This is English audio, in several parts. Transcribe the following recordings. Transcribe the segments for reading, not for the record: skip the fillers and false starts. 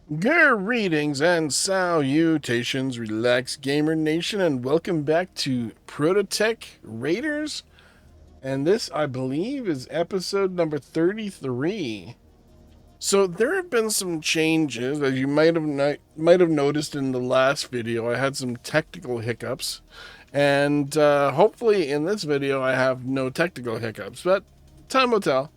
Greetings and salutations, Relax Gamer Nation, and welcome back to Proto-Tech Raiders. And this, I believe, is episode number 33. So there have been some changes, as you might have noticed in the last video. I had some technical hiccups, and hopefully in this video I have no technical hiccups. But time will tell.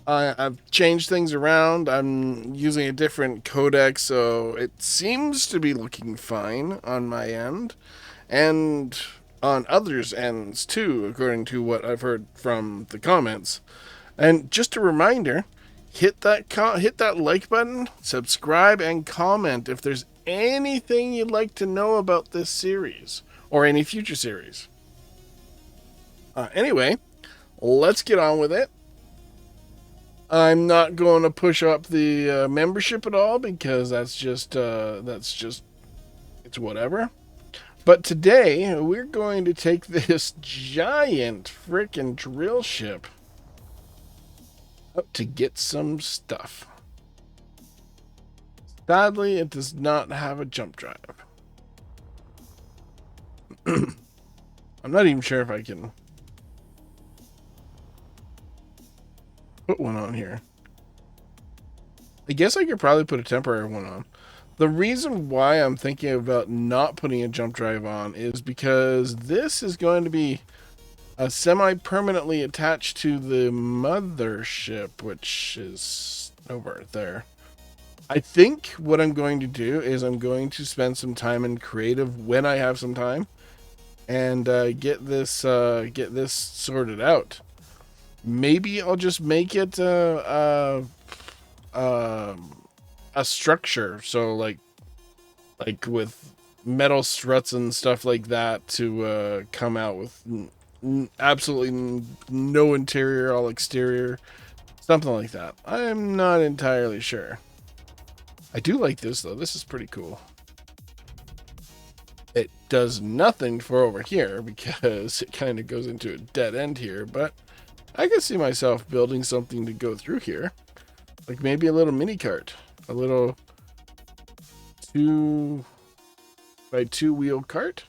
I've changed things around. I'm using a different codec, so it seems to be looking fine on my end, and on others' ends too, according to what I've heard from the comments. And just a reminder, hit that like button, subscribe, and comment if there's anything you'd like to know about this series or any future series. Anyway, let's get on with it. I'm not going to push up the membership at all because that's just it's whatever. But today we're going to take this giant freaking drill ship up to get some stuff. Sadly, it does not have a jump drive. I'm not even sure if I can put one on here. I guess I could probably put a temporary one on. The reason why I'm thinking about not putting a jump drive on is because this is going to be semi-permanently attached to the mothership, which is over there. I think what I'm going to do is I'm going to spend some time in creative when I have some time and get this sorted out. Maybe I'll just make it a structure, so like with metal struts and stuff like that to come out with absolutely no interior, all exterior, something like that. I'm not entirely sure. I do like this though. This is pretty cool. It does nothing for over here because it kind of goes into a dead end here, but I can see myself building something to go through here. Like maybe a little mini cart. A little 2x2 wheel cart?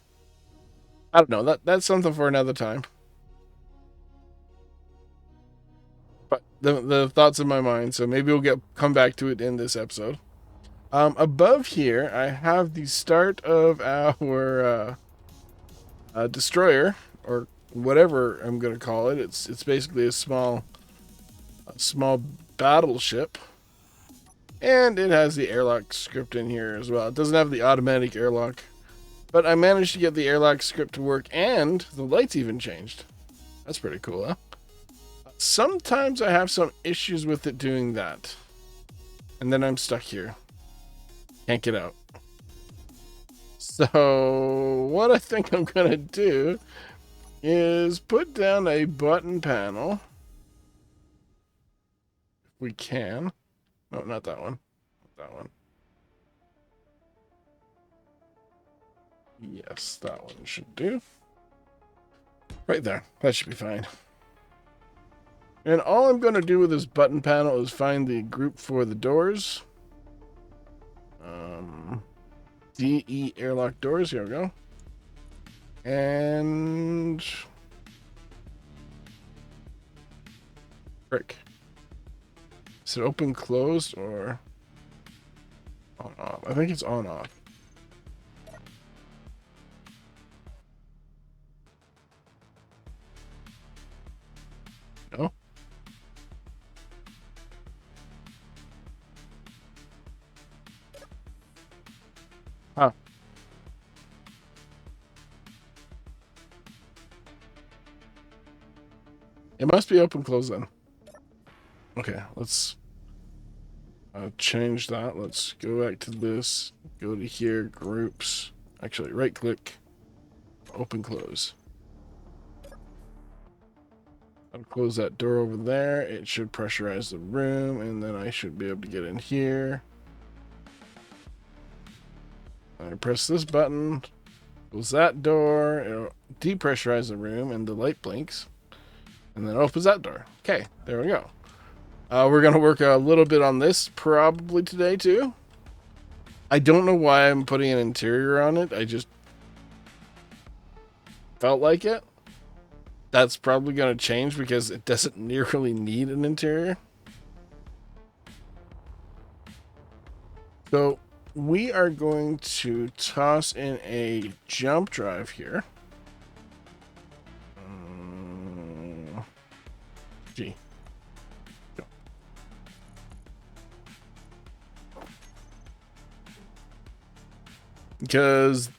I don't know. That's something for another time. But the thoughts in my mind, so maybe we'll come back to it in this episode. Above here, I have the start of our destroyer, or whatever I'm gonna call it. It's basically a small battleship, and it has the airlock script in here as well. It doesn't have the automatic airlock, but I managed to get the airlock script to work, and the lights even changed. That's pretty cool, huh? Sometimes I have some issues with it doing that, and then I'm stuck here. Can't get out. So what I think I'm gonna do is put down a button panel. If we can. No, not that one. Not that one. Yes, that one should do. Right there. That should be fine. And all I'm going to do with this button panel is find the group for the doors. DE airlock doors. Here we go. And frick. Is it open, closed, or on, off? I think it's on, off. No? Huh. It must be open, closed then. Okay, let's change that. Let's go back to this. Go to here, groups. Actually, right click, open, close. I'll close that door over there. It should pressurize the room, and then I should be able to get in here. I press this button, close that door, it'll depressurize the room, and the light blinks, and then opens that door. Okay, there we go. We're going to work a little bit on this probably today too. I don't know why I'm putting an interior on it. I just felt like it. That's probably going to change because it doesn't nearly need an interior. So we are going to toss in a jump drive here. Gee. Because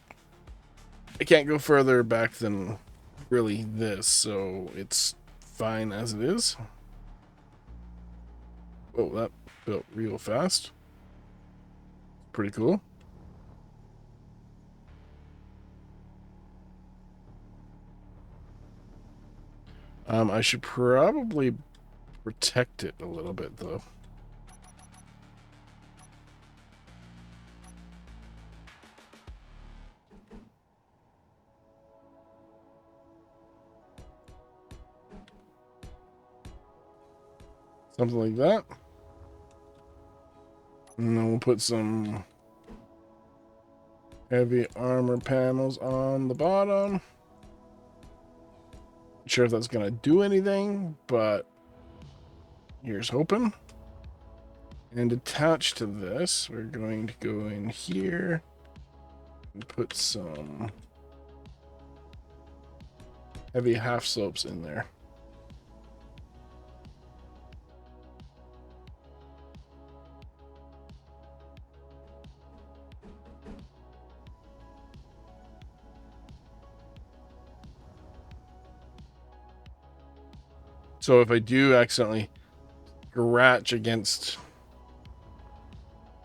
I can't go further back than really this, so it's fine as it is. Oh, that built real fast. Pretty cool. I should probably protect it a little bit, though. Something like that. And then we'll put some heavy armor panels on the bottom. Not sure if that's going to do anything, but here's hoping. And attached to this, we're going to go in here and put some heavy half slopes in there. So if I do accidentally scratch against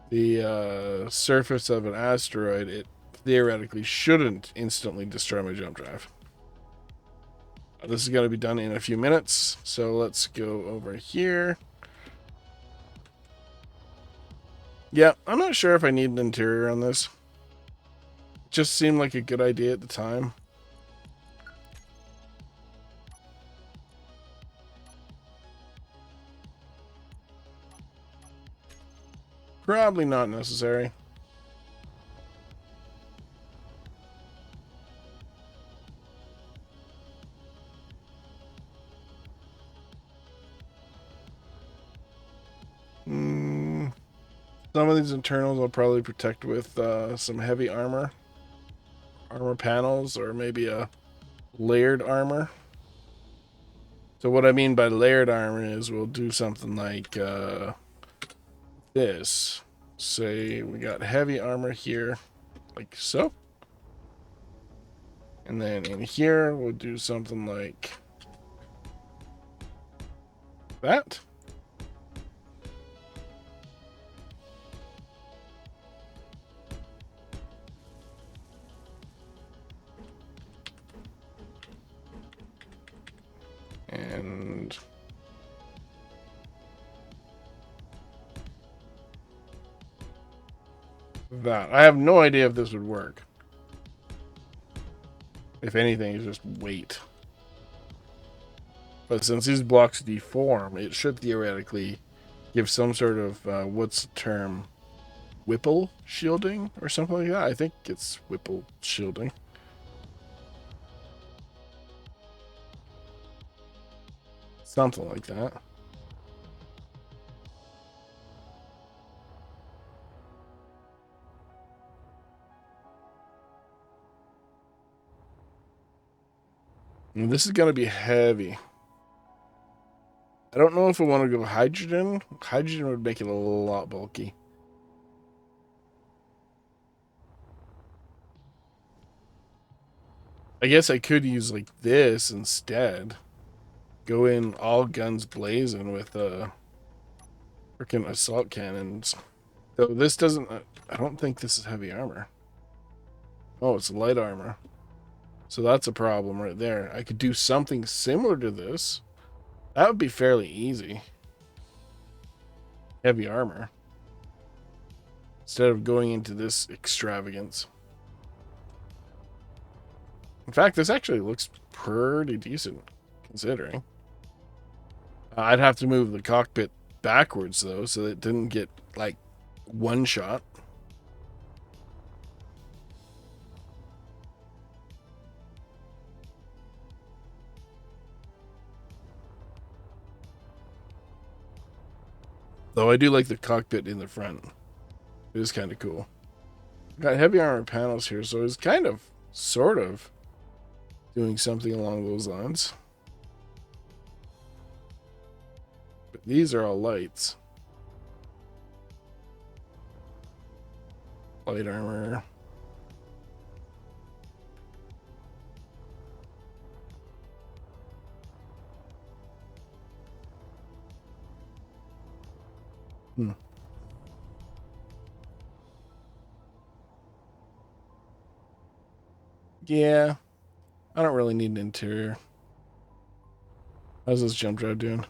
the surface of an asteroid, it theoretically shouldn't instantly destroy my jump drive. This is going to be done in a few minutes, so let's go over here. Yeah, I'm not sure if I need an interior on this. It just seemed like a good idea at the time. Probably not necessary. Some of these internals I'll probably protect with some heavy armor panels, or maybe a layered armor. So what I mean by layered armor is we'll do something like this. Say we got heavy armor here, like so. And then in here, we'll do something like that. And that. I have no idea if this would work. If anything, it's just weight. But since these blocks deform, it should theoretically give some sort of, what's the term? Whipple shielding or something like that? I think it's Whipple shielding. Something like that. And this is going to be heavy. I don't know if I want to go hydrogen. Hydrogen would make it a lot bulky. I guess I could use like this instead. Go in all guns blazing with freaking assault cannons. So this doesn't. I don't think this is heavy armor. Oh, it's light armor. So that's a problem right there. I could do something similar to this. That would be fairly easy. Heavy armor. Instead of going into this extravagance. In fact, this actually looks pretty decent, considering. I'd have to move the cockpit backwards, though, so that it didn't get, like, one shot. Though I do like the cockpit in the front. It is kind of cool. Got heavy armor panels here, so it's kind of, sort of, doing something along those lines. But these are all lights. Light armor. Yeah, I don't really need an interior. How's this jump drive doing?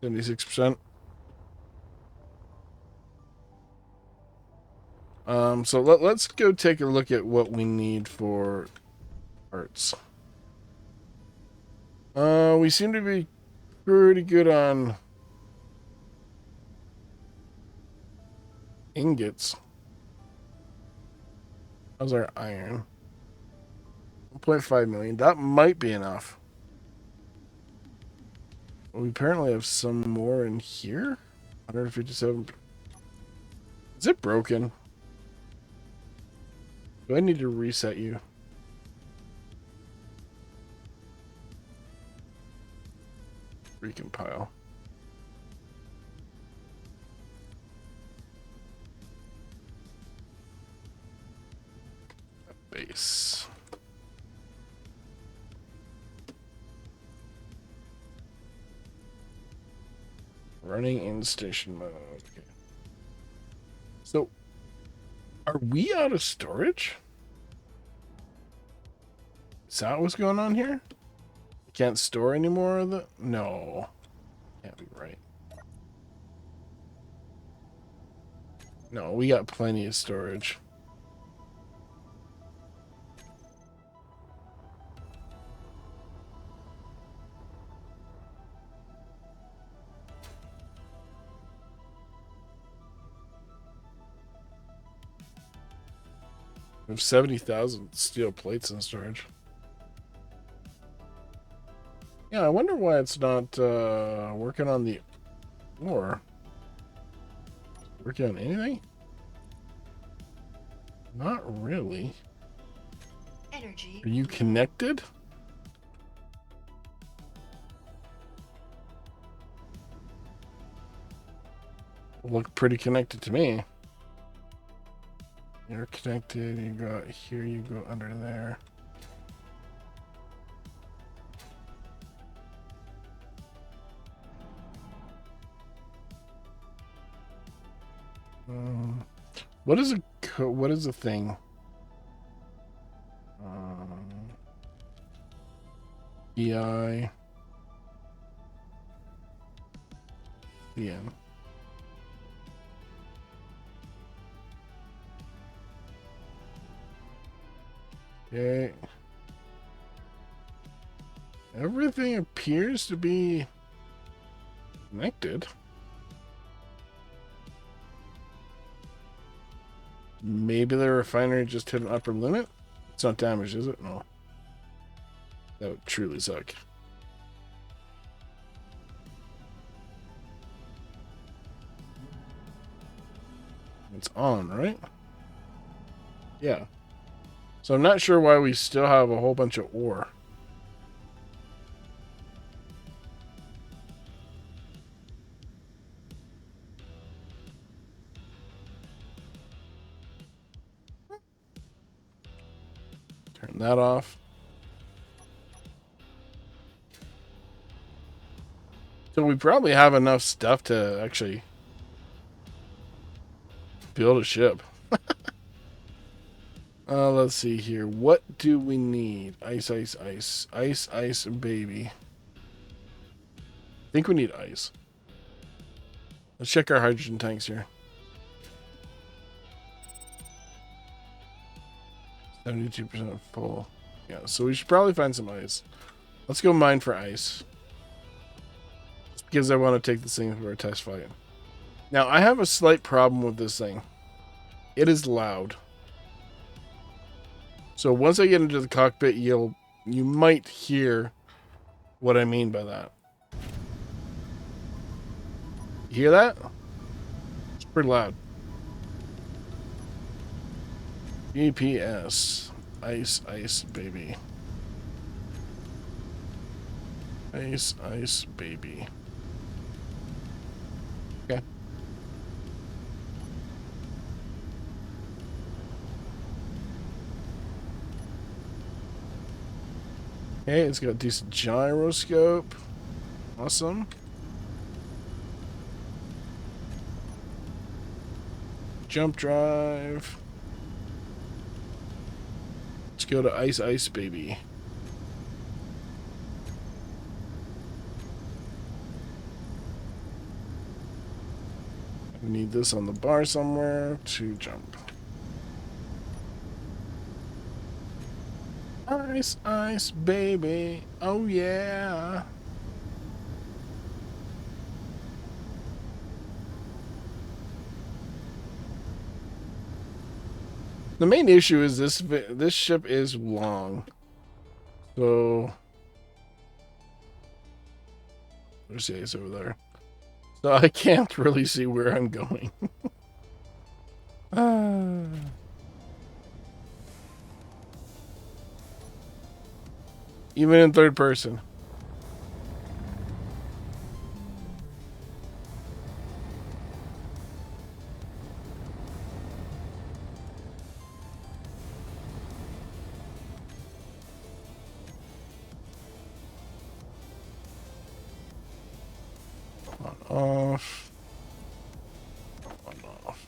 76%. So let's go take a look at what we need for parts. We seem to be pretty good on ingots. How's our iron? 1.5 million. That might be enough. We apparently have some more in here. 157. Is it broken? Do I need to reset you? Recompile. Base. Running in station mode. Okay. So, are we out of storage? Is that what's going on here? We can't store any more of the... No. Can't be right. No, we got plenty of storage. We have 70,000 steel plates in storage. Yeah, I wonder why it's not working on the ore. Working on anything? Not really. Energy. Are you connected? Look pretty connected to me. You're connected, you go here, you go under there. What is a thing? EI EN. Okay. Everything appears to be connected. Maybe the refinery just hit an upper limit? It's not damaged, is it? No. That would truly suck. It's on, right? Yeah. So I'm not sure why we still have a whole bunch of ore. Turn that off. So we probably have enough stuff to actually build a ship. Let's see here. What do we need? Ice, ice, ice. Ice, ice, baby. I think we need ice. Let's check our hydrogen tanks here. 72% full. Yeah, so we should probably find some ice. Let's go mine for ice. Just because I want to take this thing for a test flight. Now, I have a slight problem with this thing. It is loud. So once I get into the cockpit, you might hear what I mean by that. You hear that? It's pretty loud. GPS. Ice, ice, baby. Ice, ice, baby. Okay. Okay, it's got a decent gyroscope. Awesome. Jump drive. Let's go to ice, ice, baby. I need this on the bar somewhere to jump. Ice, ice, baby. Oh, yeah. The main issue is this ship is long. So there's the ice over there. So I can't really see where I'm going. Even in third person. On, off. On, off.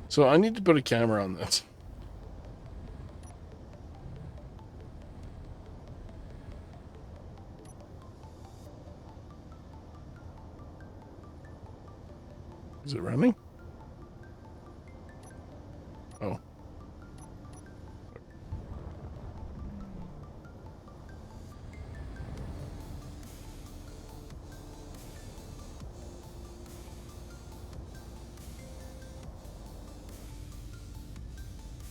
So I need to put a camera on this. Is it running? Oh.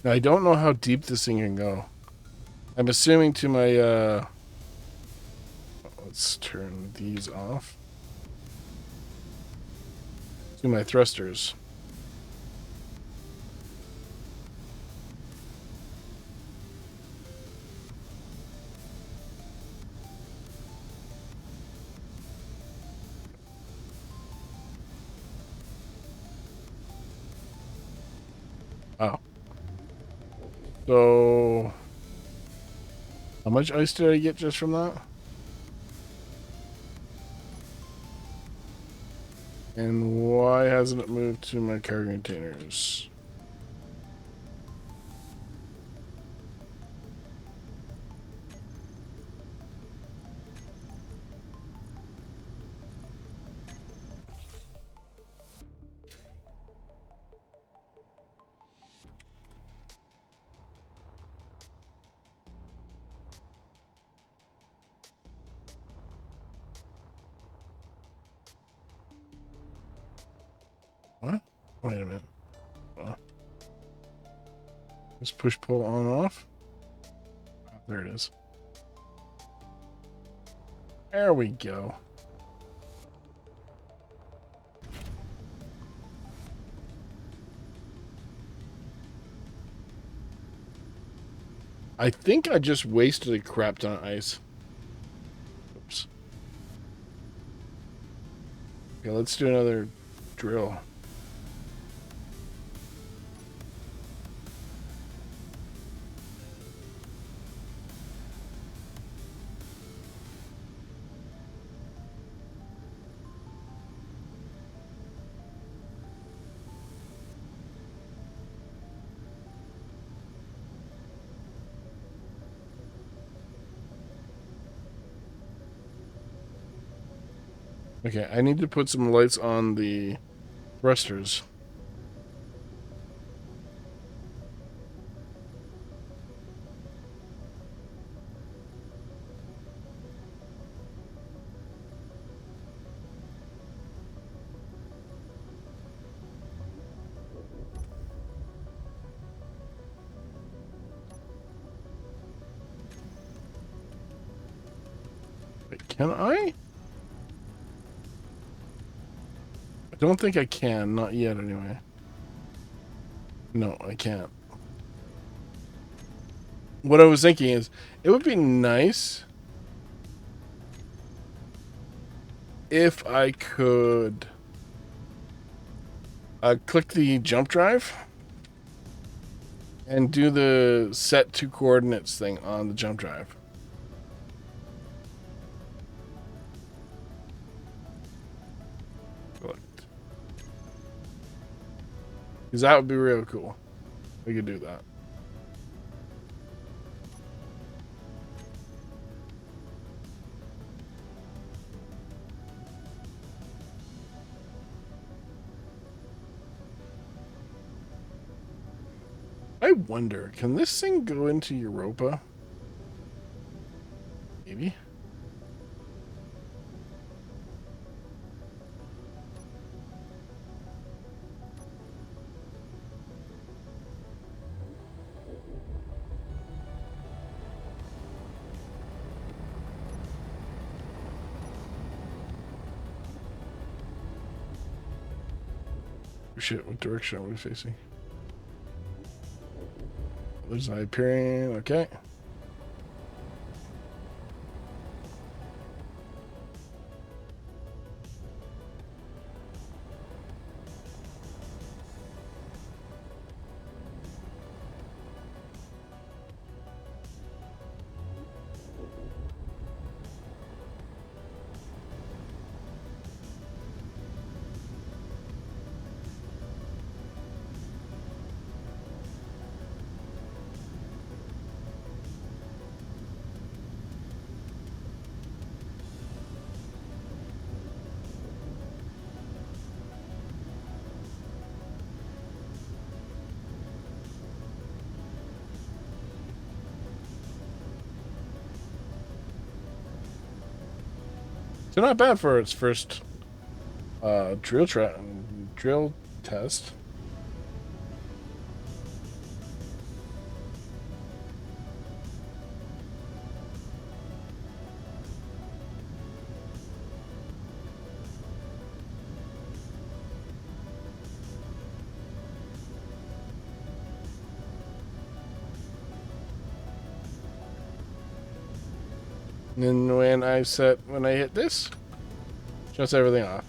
Now, I don't know how deep this thing can go. I'm assuming to my, let's turn these off. To my thrusters. Oh. So, how much ice did I get just from that? And why hasn't it moved to my cargo containers? What? Wait a minute. Just push pull on off. Oh, there it is. There we go. I think I just wasted a crap ton of ice. Oops. Okay, let's do another drill. Okay, I need to put some lights on the thrusters. Can I? I don't think I can. Not yet, anyway. No, I can't. What I was thinking is, it would be nice if I could click the jump drive and do the set to coordinates thing on the jump drive. Because that would be real cool. We could do that. I wonder, can this thing go into Europa? Maybe. Oh, shit, what direction are we facing? There's Hyperion, okay. So not bad for its first drill test. And then when I hit this, shuts everything off.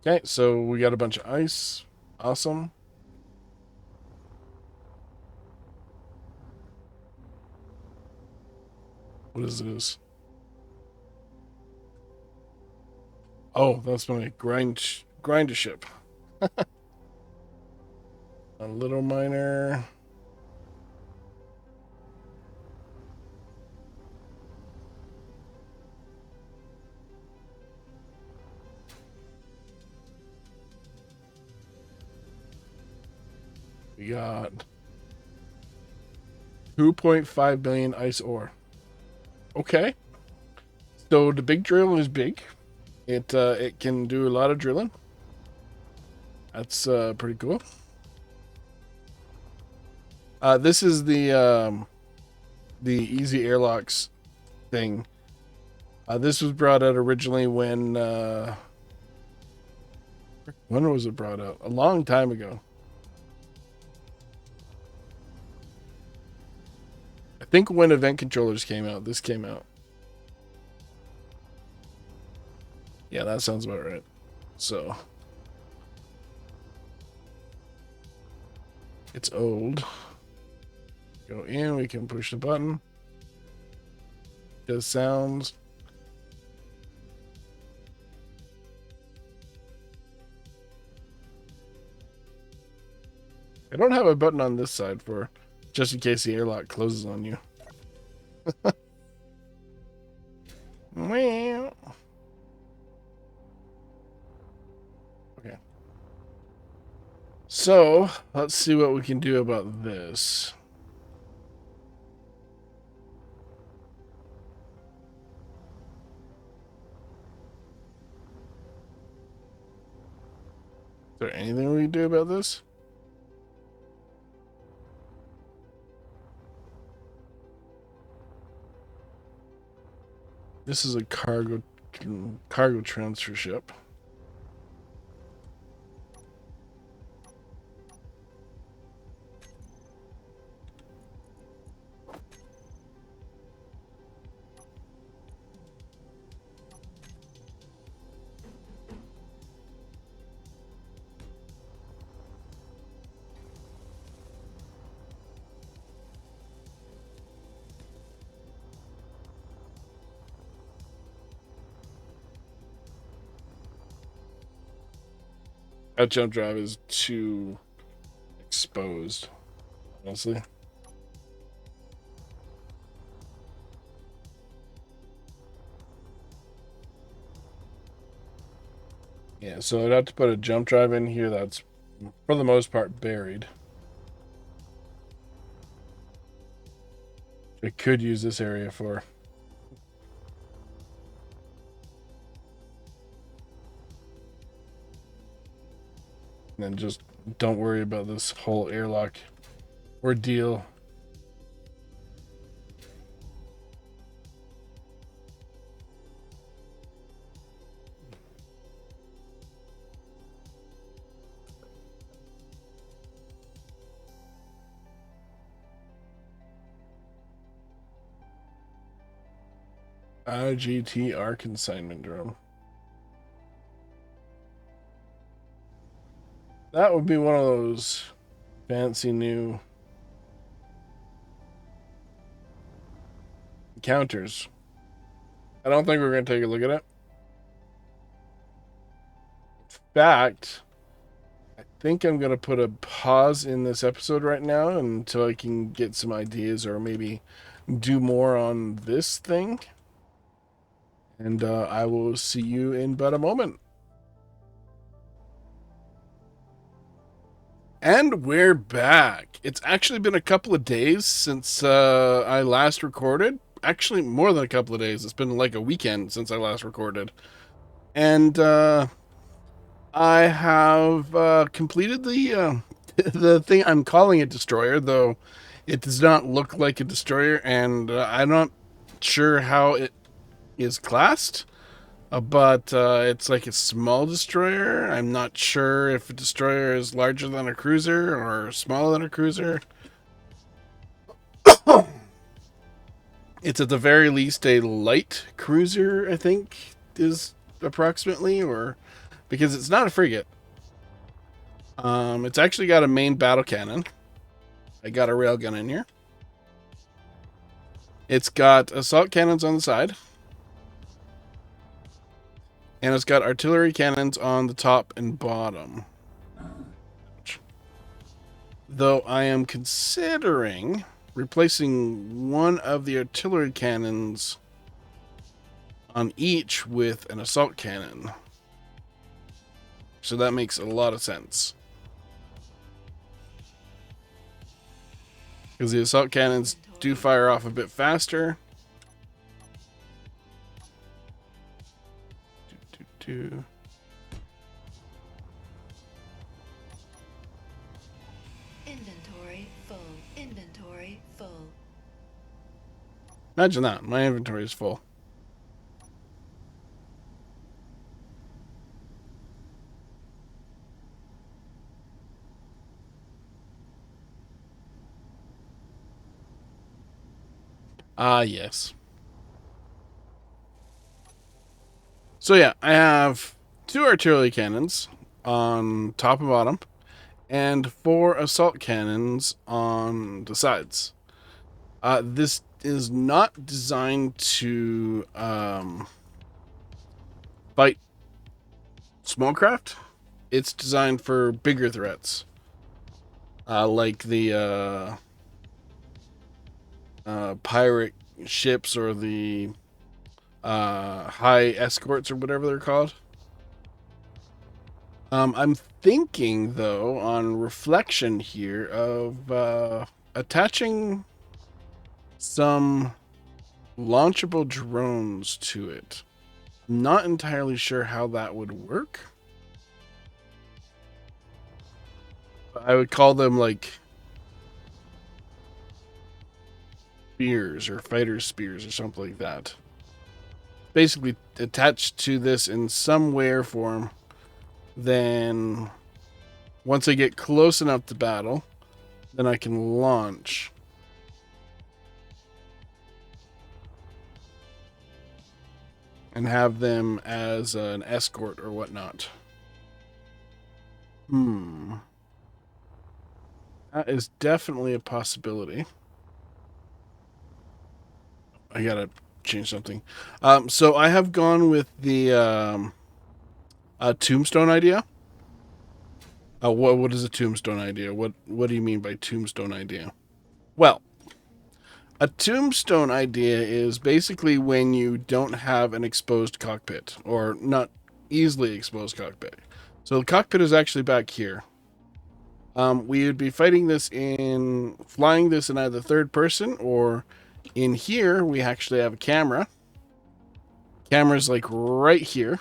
Okay, so we got a bunch of ice. Awesome. What is this? Oh, that's my grinder ship. A little miner. We got 2.5 billion ice ore. Okay. So the big drill is big. It can do a lot of drilling. That's pretty cool. This is the easy airlocks thing. This was brought out originally when was it brought out? A long time ago. I think when event controllers came out, this came out. Yeah, that sounds about right. So it's old. Go in, we can push the button. Does sounds. I don't have a button on this side for just in case the airlock closes on you. Well. Okay. So, let's see what we can do about this. Is there anything we can do about this? This is a cargo transfer ship. That jump drive is too exposed, honestly. Yeah, so I'd have to put a jump drive in here that's, for the most part, buried. I could use this area for. And then just don't worry about this whole airlock ordeal. IGTR consignment drone. That would be one of those fancy new encounters. I don't think we're going to take a look at it. In fact, I think I'm going to put a pause in this episode right now until I can get some ideas or maybe do more on this thing. And I will see you in but a moment. And we're back. It's actually been a couple of days since I last recorded. Actually, more than a couple of days. It's been like a weekend since I last recorded. And I have completed the the thing. I'm calling it destroyer, though it does not look like a destroyer, and I'm not sure how it is classed. But it's like a small destroyer. I'm not sure if a destroyer is larger than a cruiser or smaller than a cruiser. It's at the very least a light cruiser, I think, is approximately, or because it's not a frigate. It's actually got a main battle cannon. I got a railgun in here. It's got assault cannons on the side. And it's got artillery cannons on the top and bottom. Though I am considering replacing one of the artillery cannons on each with an assault cannon. So that makes a lot of sense. Because the assault cannons do fire off a bit faster. Inventory full. Inventory full. Imagine that. My inventory is full. Ah, yes. So yeah, I have 2 artillery cannons on top and bottom, and 4 assault cannons on the sides. This is not designed to fight small craft. It's designed for bigger threats, like the pirate ships or the high escorts or whatever they're called. I'm thinking, though, on reflection here, of attaching some launchable drones to it. I'm not entirely sure how that would work. I would call them like spears or fighter spears or something like that. basically attached to this in some way or form. Then once I get close enough to battle, then I can launch. And have them as an escort or whatnot. That is definitely a possibility. I gotta change something. So I have gone with the tombstone idea. What is a tombstone idea? What do you mean by tombstone idea? Well, a tombstone idea is basically when you don't have an exposed cockpit or not easily exposed cockpit. So the cockpit is actually back here. We would be flying this in either third person or in here. We actually have a camera. Camera's like right here.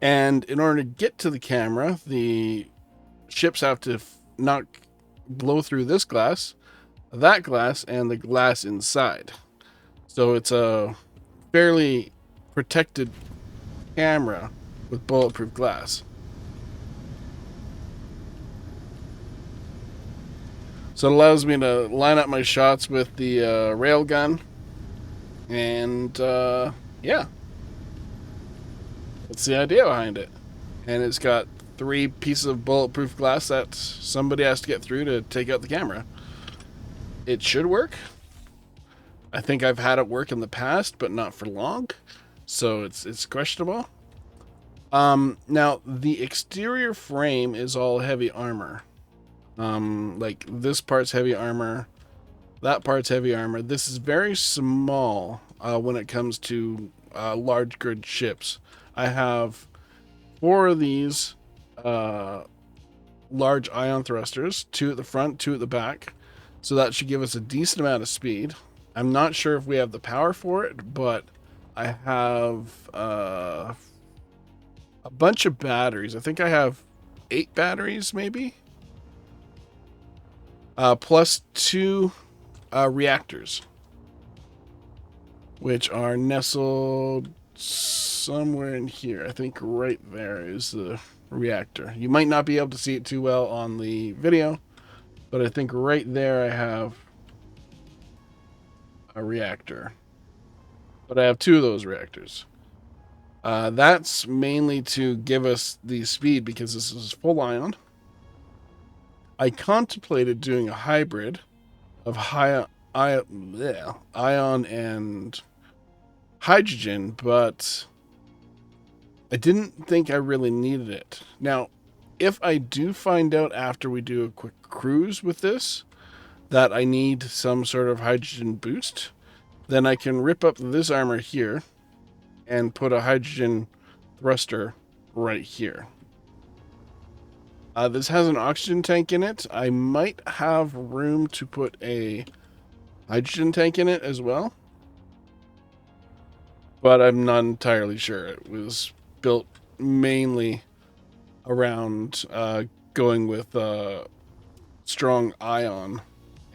And in order to get to the camera, the ships have to not blow through this glass, that glass, and the glass inside. So it's a fairly protected camera with bulletproof glass. So it allows me to line up my shots with the railgun. And yeah, that's the idea behind it. And it's got 3 pieces of bulletproof glass that somebody has to get through to take out the camera. It should work. I think I've had it work in the past, but not for long. So it's questionable. Now, the exterior frame is all heavy armor. Like this part's heavy armor. That part's heavy armor. This is very small when it comes to large grid ships. I have 4 of these large ion thrusters, 2 at the front, 2 at the back. So that should give us a decent amount of speed. I'm not sure if we have the power for it, but I have a bunch of batteries. I think I have 8 batteries, maybe? Plus 2 reactors, which are nestled somewhere in here. I think right there is the reactor. You might not be able to see it too well on the video, but I think right there I have a reactor. But I have 2 of those reactors. That's mainly to give us the speed because this is full ion. I contemplated doing a hybrid of ion and hydrogen, but I didn't think I really needed it. Now, if I do find out after we do a quick cruise with this that I need some sort of hydrogen boost, then I can rip up this armor here and put a hydrogen thruster right here. This has an oxygen tank in it. I might have room to put a hydrogen tank in it as well, but I'm not entirely sure. It was built mainly around going with strong ion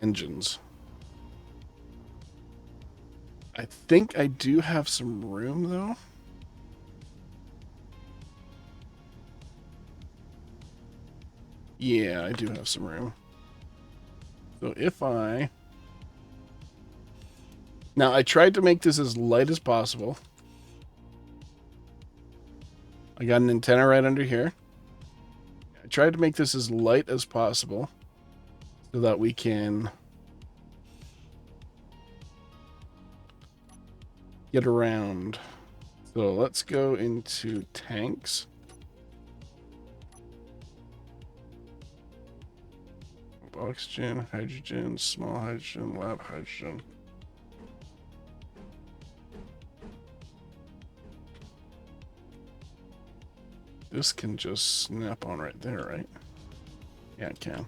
engines. I think I do have some room though. Yeah, I do have some room. So if I... Now, I tried to make this as light as possible. I got an antenna right under here. I tried to make this as light as possible so that we can get around. So let's go into tanks. Oxygen, hydrogen, small hydrogen, lab hydrogen. This can just snap on right there, right? Yeah, it can.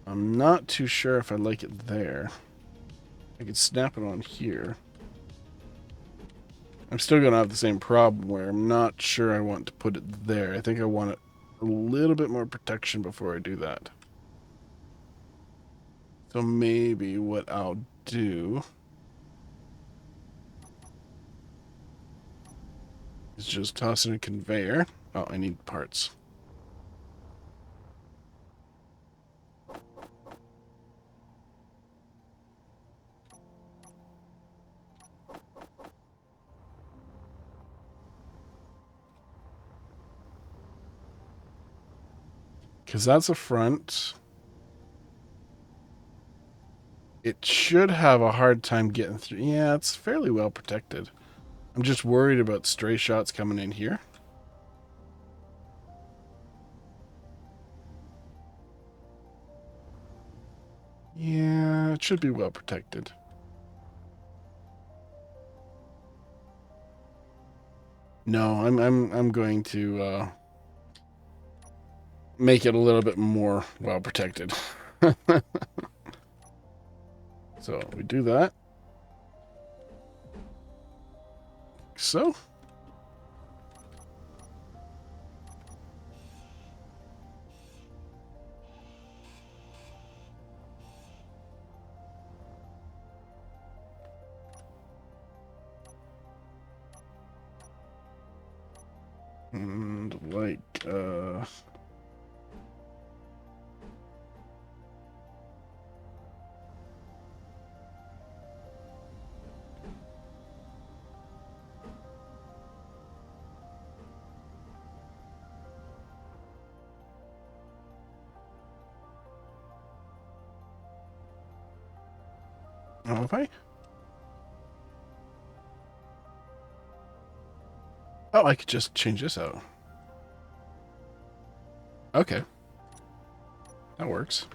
I'm not too sure if I like it there. I could snap it on here. I'm still going to have the same problem where I'm not sure I want to put it there. I think I want a little bit more protection before I do that. So maybe what I'll do is just toss in a conveyor. Oh, I need parts. Because that's a front. It should have a hard time getting through. Yeah, it's fairly well protected. I'm just worried about stray shots coming in here. Yeah, it should be well protected. No, I'm going to make it a little bit more well protected. So we do that. So. And like, have I? Oh, I could just change this out. Okay. That works.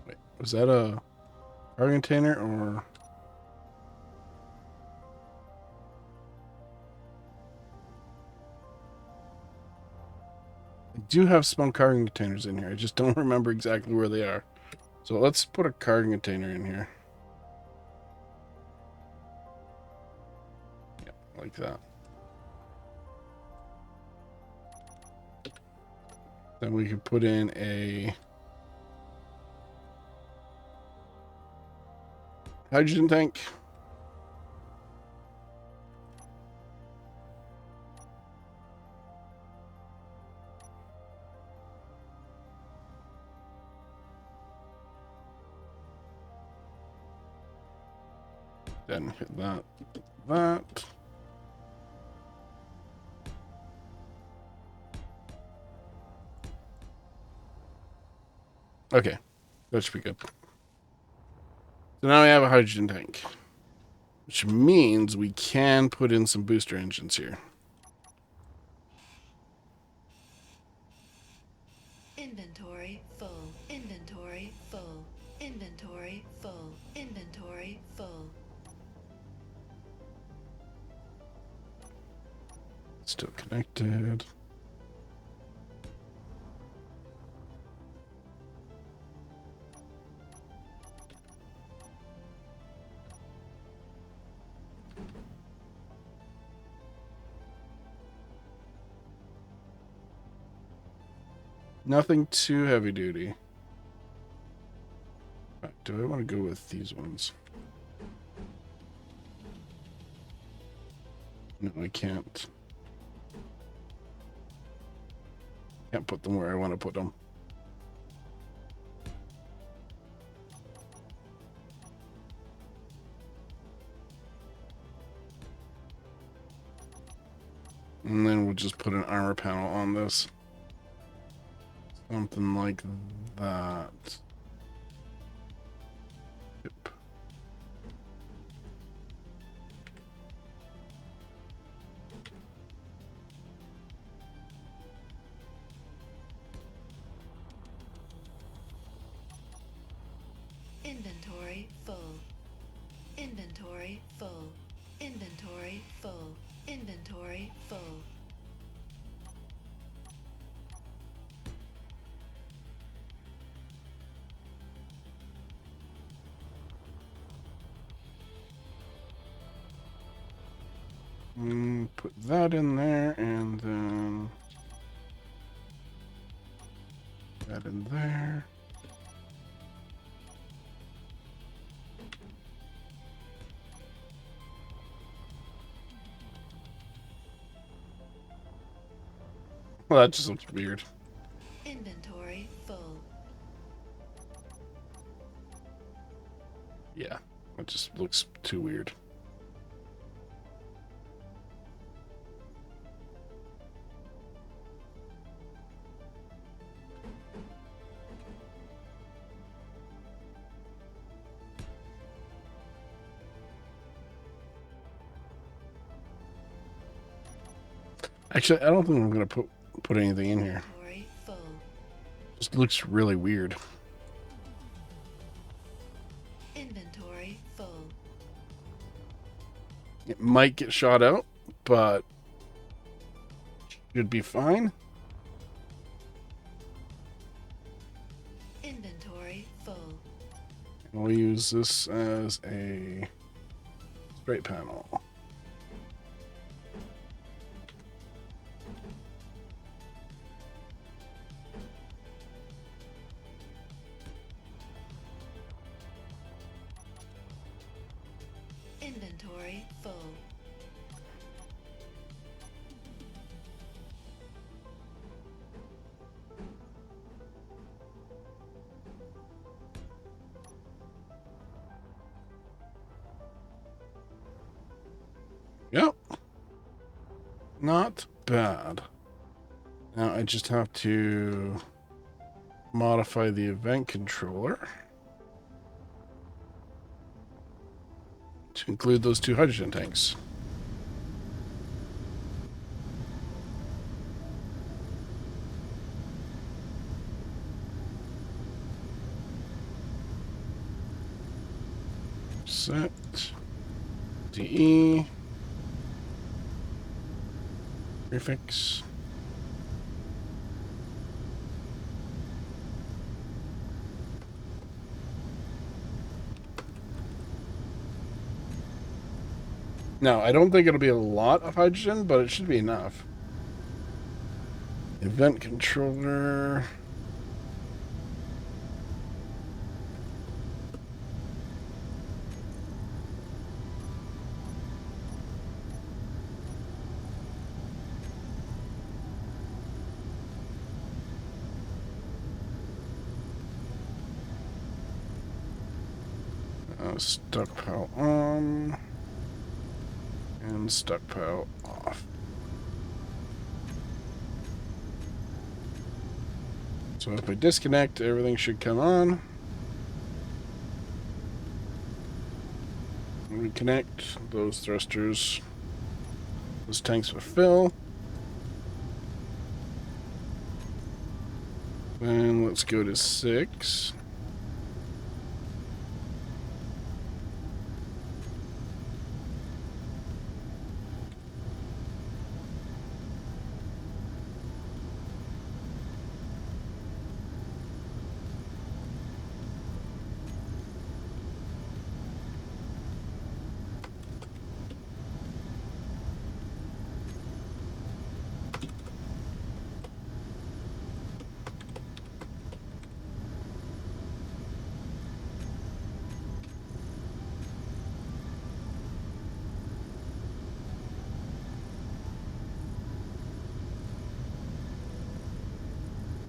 Wait, was that a cargo container or? I do have some cargo containers in here. I just don't remember exactly where they are. So let's put a cargo container in here. Yeah, like that. Then we can put in a hydrogen tank. Then hit that. That. Okay. That should be good. So now we have a hydrogen tank. Which means we can put in some booster engines here. Inventory full. Inventory full. Inventory full. Inventory full. Still connected. Nothing too heavy duty. Do I want to go with these ones? No, I can't. Can't put them where I want to put them. And then we'll just put an armor panel on this. Something like that. Yep. Inventory full. Inventory full. Inventory full. Inventory full. Put that in there, and then that in there. Well, that just looks weird. Inventory full. Yeah, it just looks too weird. Actually, I don't think I'm gonna put anything in here. Inventory full. Just looks really weird. Inventory full. It might get shot out, but should be fine. Inventory full. And we'll use this as a straight panel. Inventory full. Yep. Not bad. Now I just have to modify the event controller to include those 2 hydrogen tanks. Set DE prefix. Now, I don't think it'll be a lot of hydrogen, but it should be enough. Event controller. Stockpile on. And stockpile off. So if I disconnect, everything should come on. Reconnect those thrusters. Those tanks will fill. And let's go to 6.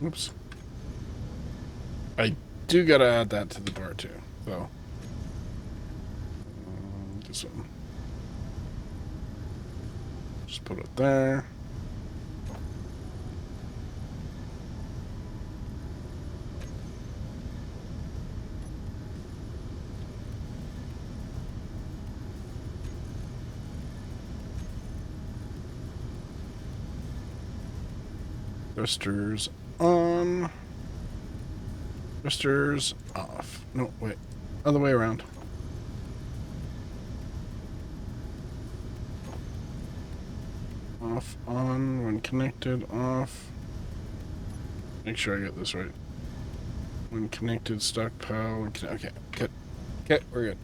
Oops. I do gotta add that to the bar too, so. This one. Just put it there. Thrusters on. Thrusters off. No, wait. Other way around. Off, on, when connected, off. Make sure I get this right. When connected, stockpile. Okay, good. Okay, we're good.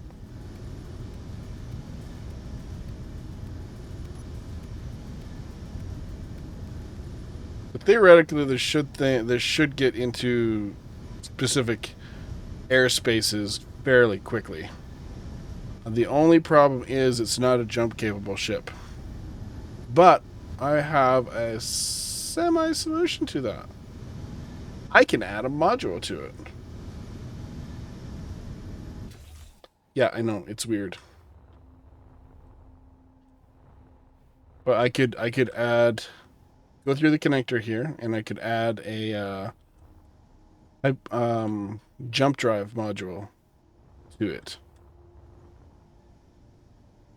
theoretically, this should get into specific airspaces fairly quickly. The only problem is it's not a jump-capable ship. But I have a semi-solution to that. I can add a module to it. Yeah, I know, it's weird. But I could add, go through the connector here, and I could add a jump drive module to it.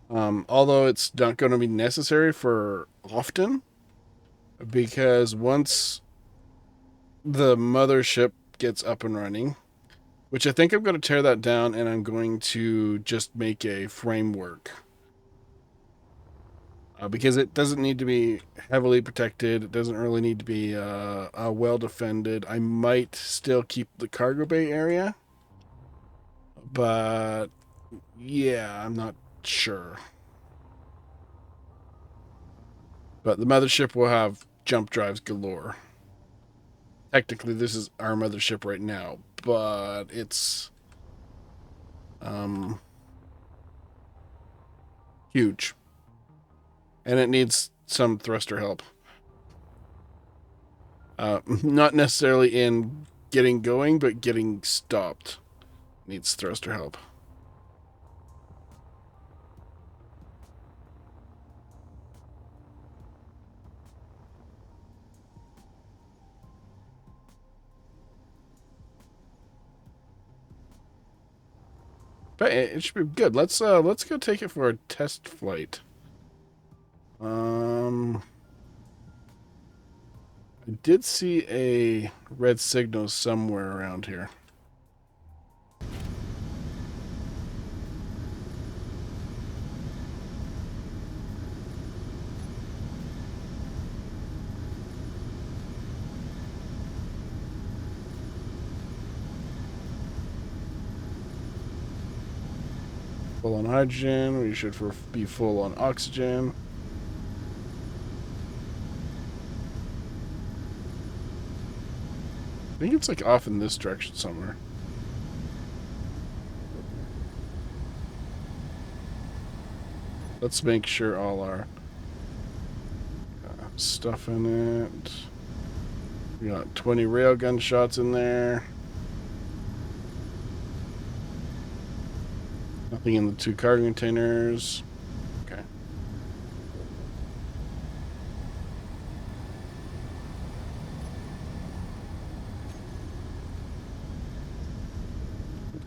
Although it's not going to be necessary for often, because once the mothership gets up and running, which I think I'm going to tear that down and I'm going to just make a framework. Because it doesn't need to be heavily protected. It doesn't really need to be well defended. I might still keep the cargo bay area, but yeah, I'm not sure. But the mothership will have jump drives galore. Technically, this is our mothership right now, but it's huge, and it needs some thruster help. Not necessarily in getting going, but getting stopped needs thruster help. But it should be good. Let's go take it for a test flight. I did see a red signal somewhere around here. Full on hydrogen. We should be full on oxygen. I think it's like off in this direction somewhere. Let's make sure all our stuff in it. We got 20 railgun shots in there. Nothing in the 2 cargo containers. Okay.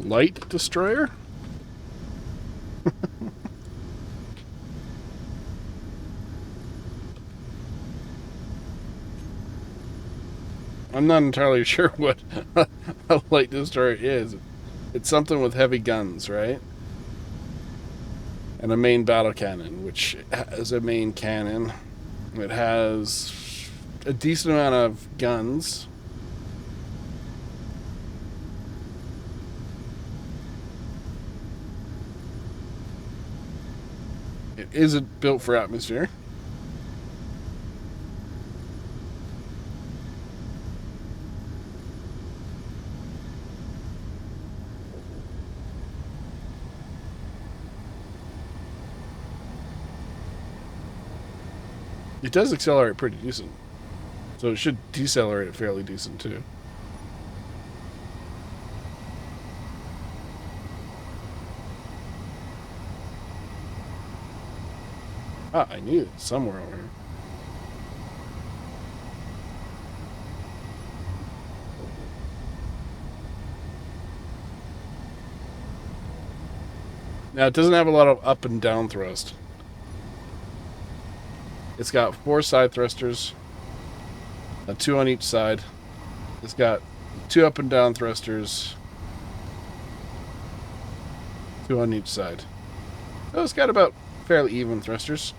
Light destroyer? I'm not entirely sure what a light destroyer is. It's something with heavy guns, right? And a main battle cannon, which has a main cannon. It has a decent amount of guns. It isn't built for atmosphere. It does accelerate pretty decent. So it should decelerate fairly decent too. Ah, I knew it somewhere over here. Now, it doesn't have a lot of up and down thrust. It's got 4 side thrusters, 2 on each side. It's got 2 up and down thrusters, 2 on each side. So it's got about fairly even thrusters.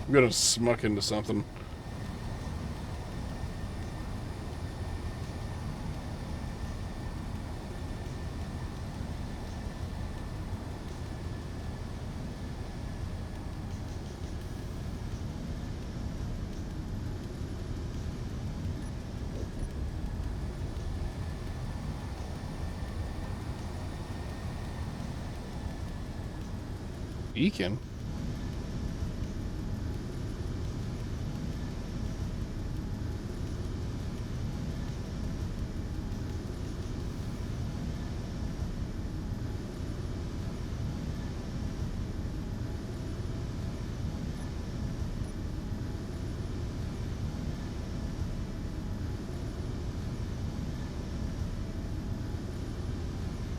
I'm gonna smuck into something. Beacon?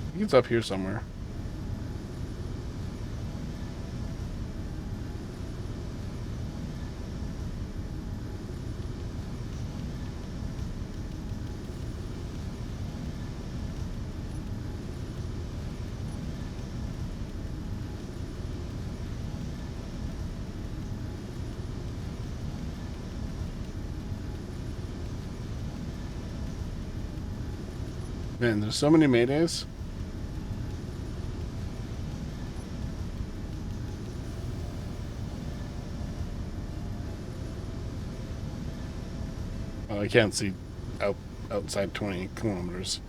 I think it's up here somewhere. Man, there's so many Maydays. Oh, I can't see outside 20 kilometers.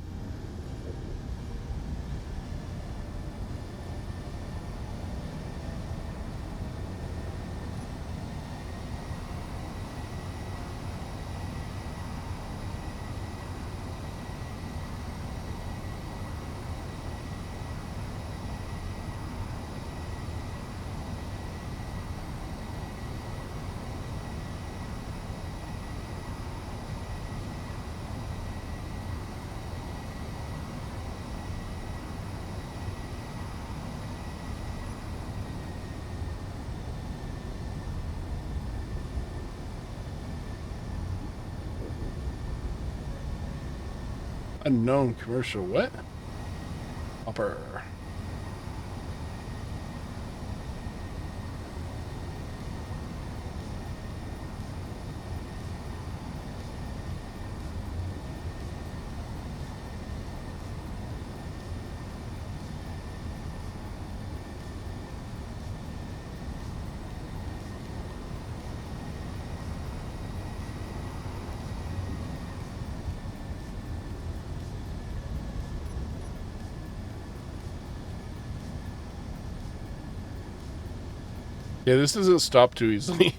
Unknown commercial. What? Upper. Yeah, this doesn't stop too easily.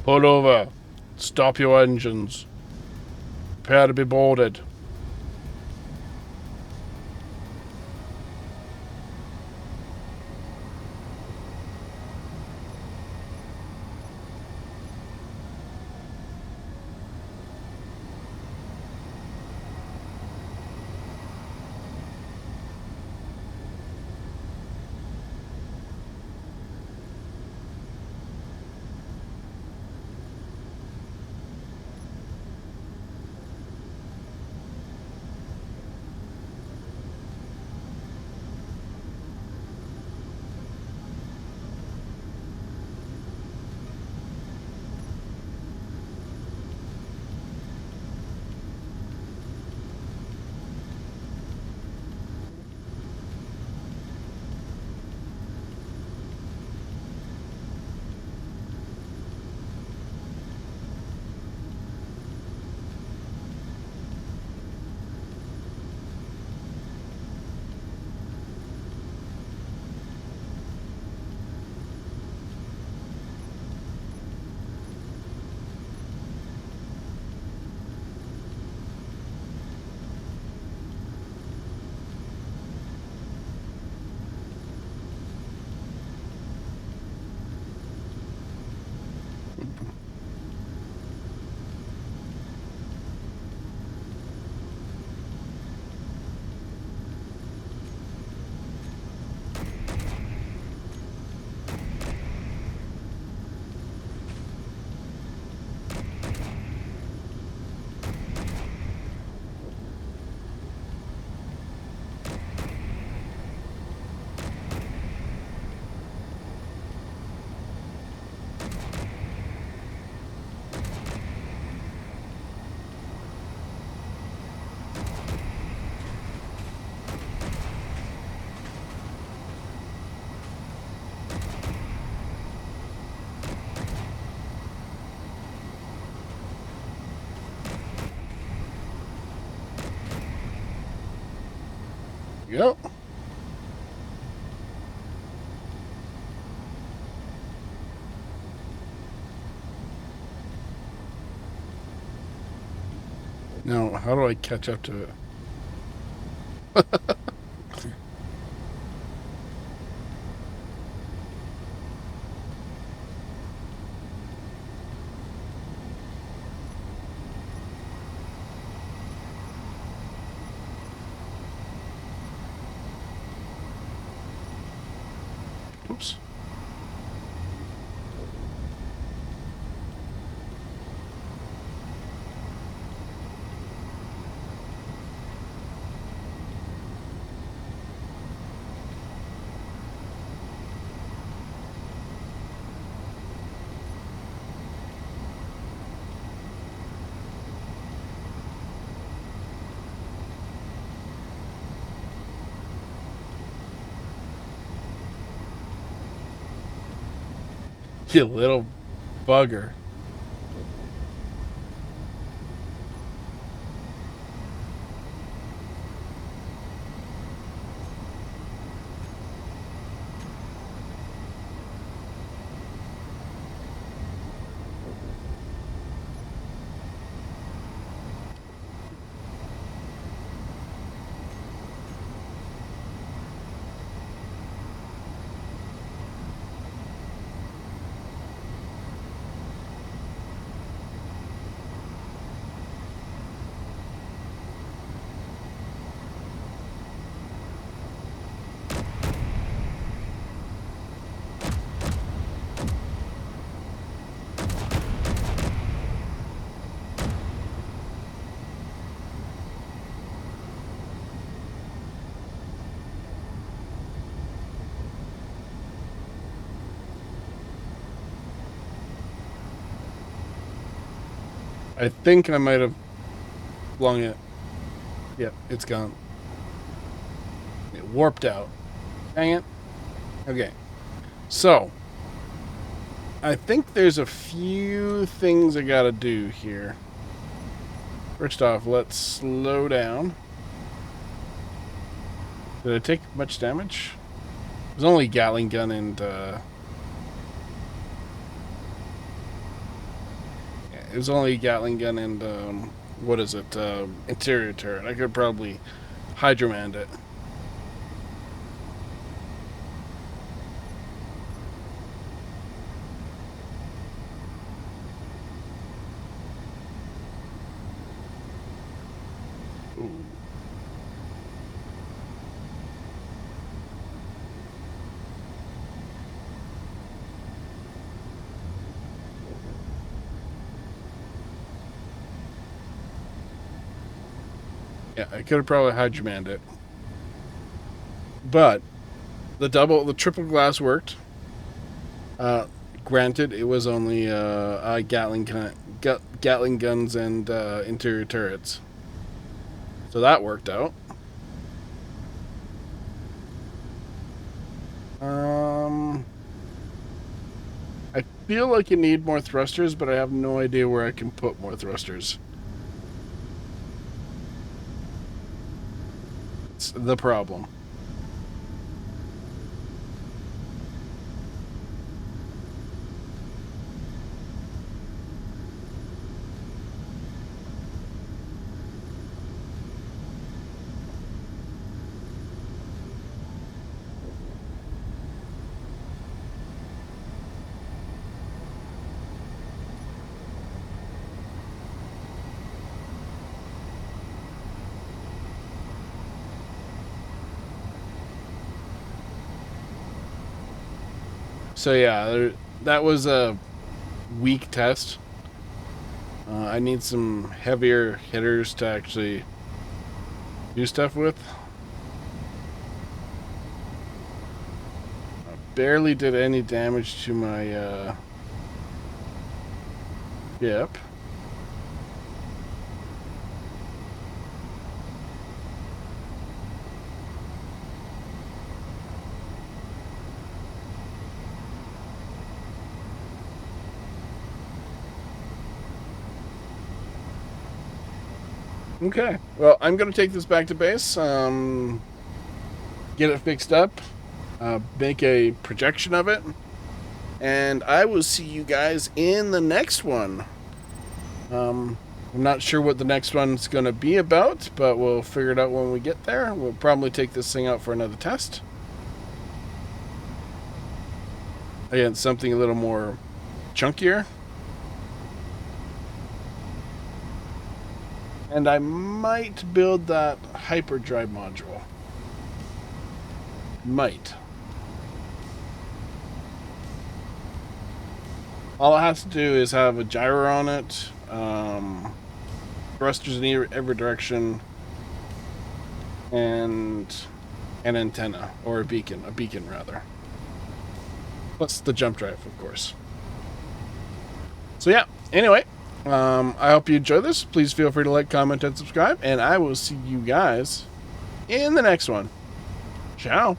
Pull over. Stop your engines. Prepare to be boarded. Yep. Now, how do I catch up to it? Oops. You little bugger. I think I might have flung it. Yep, it's gone. It warped out. Dang it. Okay. So, I think there's a few things I gotta do here. First off, let's slow down. Did I take much damage? It was only Gatling gun and, it was only Gatling gun and, what is it? Interior turret. I could probably hydroman it. Ooh. Yeah, I could have probably hydromanned it. But the triple glass worked. Granted, it was only Gatling guns and interior turrets, so that worked out. I feel like you need more thrusters, but I have no idea where I can put more thrusters. It's the problem. So yeah, that was a weak test. I need some heavier hitters to actually do stuff with. I barely did any damage to my ship. Okay, well, I'm going to take this back to base, get it fixed up, make a projection of it, and I will see you guys in the next one. I'm not sure what the next one's going to be about, but we'll figure it out when we get there. We'll probably take this thing out for another test. Again, something a little more chunkier. And I might build that hyperdrive module. Might. All it has to do is have a gyro on it, thrusters in every direction, and an antenna, or a beacon rather. Plus the jump drive, of course. So yeah, anyway, I hope you enjoyed this. Please feel free to like, comment, and subscribe, and I will see you guys in the next one. Ciao.